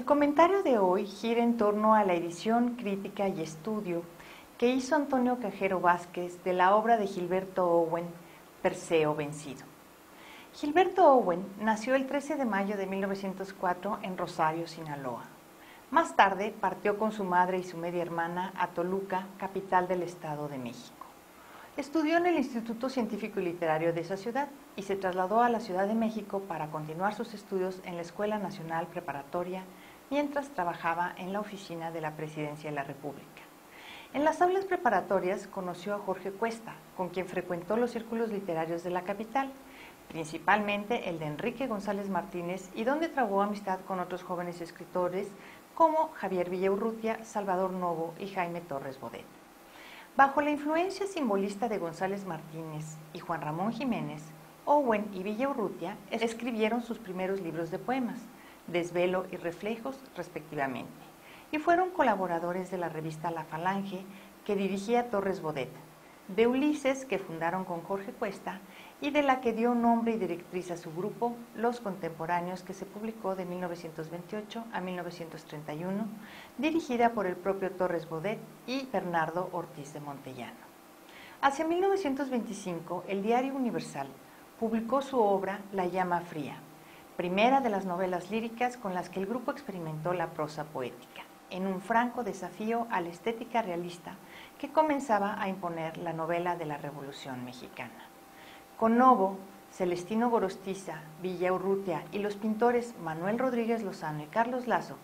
El comentario de hoy gira en torno a la edición, crítica y estudio que hizo Antonio Cajero Vázquez de la obra de Gilberto Owen, Perseo vencido. Gilberto Owen nació el 13 de mayo de 1904 en Rosario, Sinaloa. Más tarde partió con su madre y su media hermana a Toluca, capital del Estado de México. Estudió en el Instituto Científico y Literario de esa ciudad y se trasladó a la Ciudad de México para continuar sus estudios en la Escuela Nacional Preparatoria mientras trabajaba en la oficina de la Presidencia de la República. En las aulas preparatorias conoció a Jorge Cuesta, con quien frecuentó los círculos literarios de la capital, principalmente el de Enrique González Martínez, y donde trabó amistad con otros jóvenes escritores como Javier Villaurrutia, Salvador Novo y Jaime Torres Bodet. Bajo la influencia simbolista de González Martínez y Juan Ramón Jiménez, Owen y Villaurrutia escribieron sus primeros libros de poemas, Desvelo y Reflejos, respectivamente, y fueron colaboradores de la revista La Falange, que dirigía Torres Bodet, de Ulises, que fundaron con Jorge Cuesta, y de la que dio nombre y directriz a su grupo, Los Contemporáneos, que se publicó de 1928 a 1931, dirigida por el propio Torres Bodet y Bernardo Ortiz de Montellano. Hacia 1925, el Diario Universal publicó su obra La Llama Fría, primera de las novelas líricas con las que el grupo experimentó la prosa poética, en un franco desafío a la estética realista que comenzaba a imponer la novela de la Revolución Mexicana. Con Novo, Celestino Gorostiza, Villaurrutia y los pintores Manuel Rodríguez Lozano y Carlos Lazo,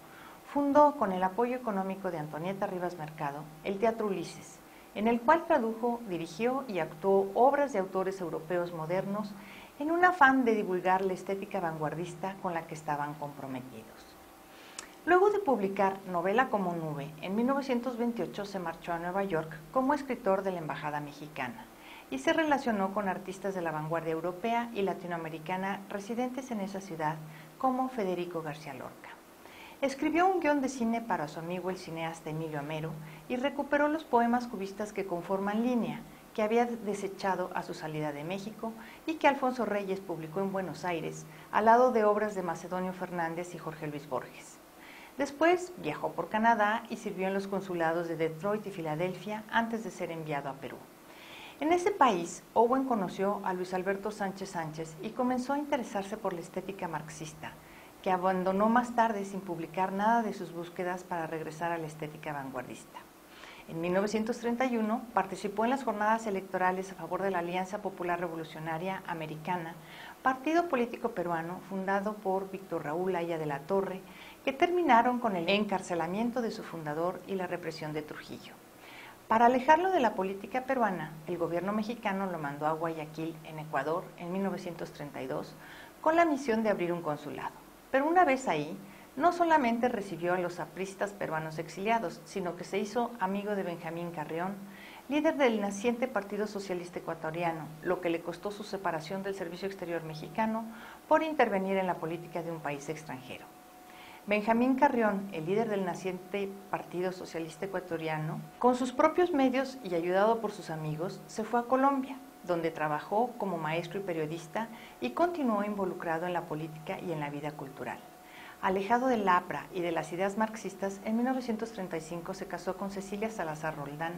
fundó, con el apoyo económico de Antonieta Rivas Mercado, el Teatro Ulises, en el cual tradujo, dirigió y actuó obras de autores europeos modernos en un afán de divulgar la estética vanguardista con la que estaban comprometidos. Luego de publicar Novela como nube, en 1928 se marchó a Nueva York como escritor de la Embajada Mexicana y se relacionó con artistas de la vanguardia europea y latinoamericana residentes en esa ciudad, como Federico García Lorca. Escribió un guión de cine para su amigo el cineasta Emilio Amero y recuperó los poemas cubistas que conforman Línea, que había desechado a su salida de México y que Alfonso Reyes publicó en Buenos Aires, al lado de obras de Macedonio Fernández y Jorge Luis Borges. Después viajó por Canadá y sirvió en los consulados de Detroit y Filadelfia antes de ser enviado a Perú. En ese país, Owen conoció a Luis Alberto Sánchez Sánchez y comenzó a interesarse por la estética marxista, que abandonó más tarde sin publicar nada de sus búsquedas para regresar a la estética vanguardista. En 1931 participó en las jornadas electorales a favor de la Alianza Popular Revolucionaria Americana, partido político peruano fundado por Víctor Raúl Haya de la Torre, que terminaron con el encarcelamiento de su fundador y la represión de Trujillo. Para alejarlo de la política peruana, el gobierno mexicano lo mandó a Guayaquil, en Ecuador, en 1932, con la misión de abrir un consulado. Pero una vez ahí, no solamente recibió a los apristas peruanos exiliados, sino que se hizo amigo de Benjamín Carrión, líder del naciente Partido Socialista Ecuatoriano, lo que le costó su separación del Servicio Exterior mexicano por intervenir en la política de un país extranjero. Benjamín Carrión, el líder del naciente Partido Socialista Ecuatoriano, con sus propios medios y ayudado por sus amigos, se fue a Colombia, donde trabajó como maestro y periodista y continuó involucrado en la política y en la vida cultural. Alejado del APRA y de las ideas marxistas, en 1935 se casó con Cecilia Salazar Roldán,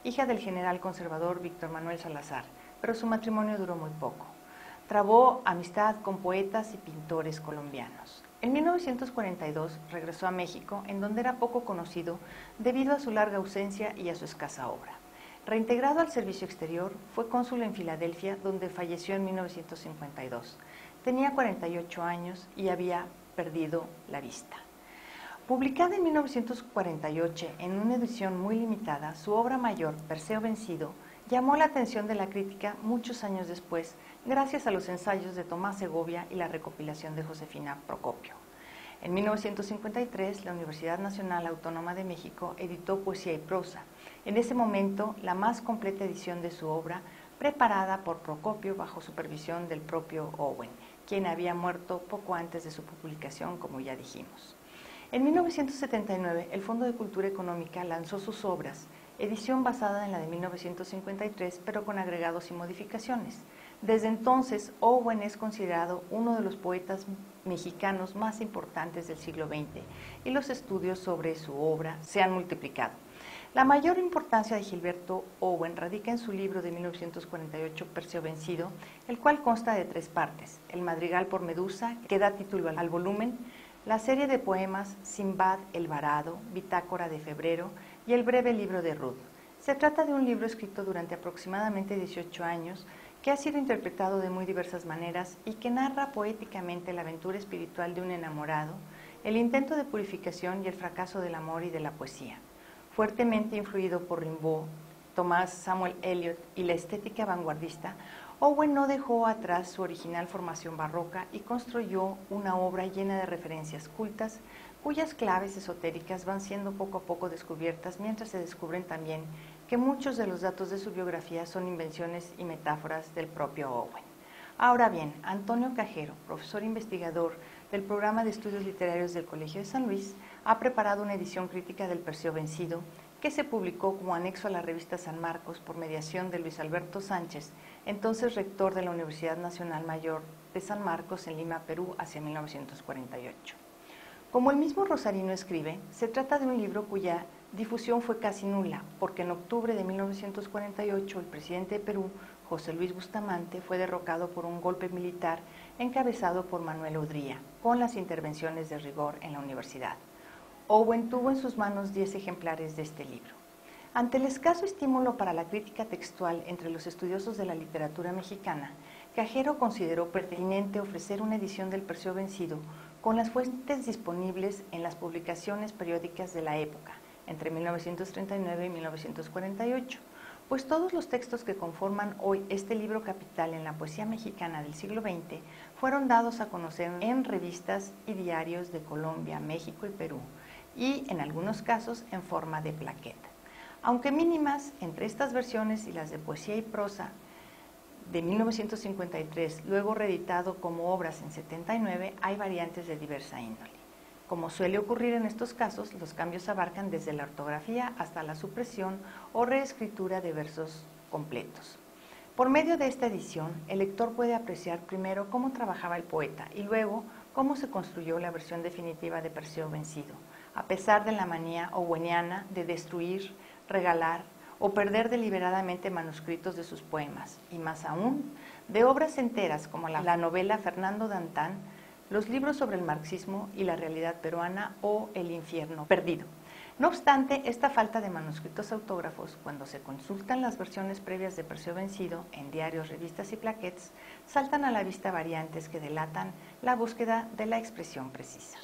hija del general conservador Víctor Manuel Salazar, pero su matrimonio duró muy poco. Trabó amistad con poetas y pintores colombianos. En 1942 regresó a México, en donde era poco conocido debido a su larga ausencia y a su escasa obra. Reintegrado al servicio exterior, fue cónsul en Filadelfia, donde falleció en 1952. Tenía 48 años y había perdido la vista. Publicada en 1948 en una edición muy limitada, su obra mayor, Perseo vencido, llamó la atención de la crítica muchos años después, gracias a los ensayos de Tomás Segovia y la recopilación de Josefina Procopio. En 1953, la Universidad Nacional Autónoma de México editó Poesía y Prosa, en ese momento la más completa edición de su obra, preparada por Procopio bajo supervisión del propio Owen, quien había muerto poco antes de su publicación, como ya dijimos. En 1979, el Fondo de Cultura Económica lanzó sus obras edición basada en la de 1953, pero con agregados y modificaciones. Desde entonces, Owen es considerado uno de los poetas mexicanos más importantes del siglo XX y los estudios sobre su obra se han multiplicado. La mayor importancia de Gilberto Owen radica en su libro de 1948, Perseo Vencido, el cual consta de 3 partes: el madrigal por Medusa, que da título al volumen, la serie de poemas Simbad el Varado, Bitácora de Febrero y el breve libro de Ruth. Se trata de un libro escrito durante aproximadamente 18 años, que ha sido interpretado de muy diversas maneras y que narra poéticamente la aventura espiritual de un enamorado, el intento de purificación y el fracaso del amor y de la poesía. Fuertemente influido por Rimbaud, Thomas Samuel Eliot y la estética vanguardista, Owen no dejó atrás su original formación barroca y construyó una obra llena de referencias cultas, cuyas claves esotéricas van siendo poco a poco descubiertas, mientras se descubren también que muchos de los datos de su biografía son invenciones y metáforas del propio Owen. Ahora bien, Antonio Cajero, profesor investigador del Programa de Estudios Literarios del Colegio de San Luis, ha preparado una edición crítica del Perseo Vencido, que se publicó como anexo a la revista San Marcos por mediación de Luis Alberto Sánchez, entonces rector de la Universidad Nacional Mayor de San Marcos en Lima, Perú, hacia 1948. Como el mismo Rosarino escribe, se trata de un libro cuya difusión fue casi nula, porque en octubre de 1948 el presidente de Perú, José Luis Bustamante, fue derrocado por un golpe militar encabezado por Manuel Odría, con las intervenciones de rigor en la universidad. Owen tuvo en sus manos 10 ejemplares de este libro. Ante el escaso estímulo para la crítica textual entre los estudiosos de la literatura mexicana, Cajero consideró pertinente ofrecer una edición del Perseo Vencido con las fuentes disponibles en las publicaciones periódicas de la época, entre 1939 y 1948, pues todos los textos que conforman hoy este libro capital en la poesía mexicana del siglo XX fueron dados a conocer en revistas y diarios de Colombia, México y Perú, y en algunos casos en forma de plaqueta. Aunque mínimas, entre estas versiones y las de poesía y prosa de 1953, luego reeditado como obras en 79, hay variantes de diversa índole. Como suele ocurrir en estos casos, los cambios abarcan desde la ortografía hasta la supresión o reescritura de versos completos. Por medio de esta edición, el lector puede apreciar primero cómo trabajaba el poeta y luego cómo se construyó la versión definitiva de Perseo Vencido, a pesar de la manía oweniana de destruir, regalar o perder deliberadamente manuscritos de sus poemas, y más aún, de obras enteras como la novela Fernando Dantán, los libros sobre el marxismo y la realidad peruana o El infierno perdido. No obstante, esta falta de manuscritos autógrafos, cuando se consultan las versiones previas de Perseo Vencido en diarios, revistas y plaquettes, saltan a la vista variantes que delatan la búsqueda de la expresión precisa.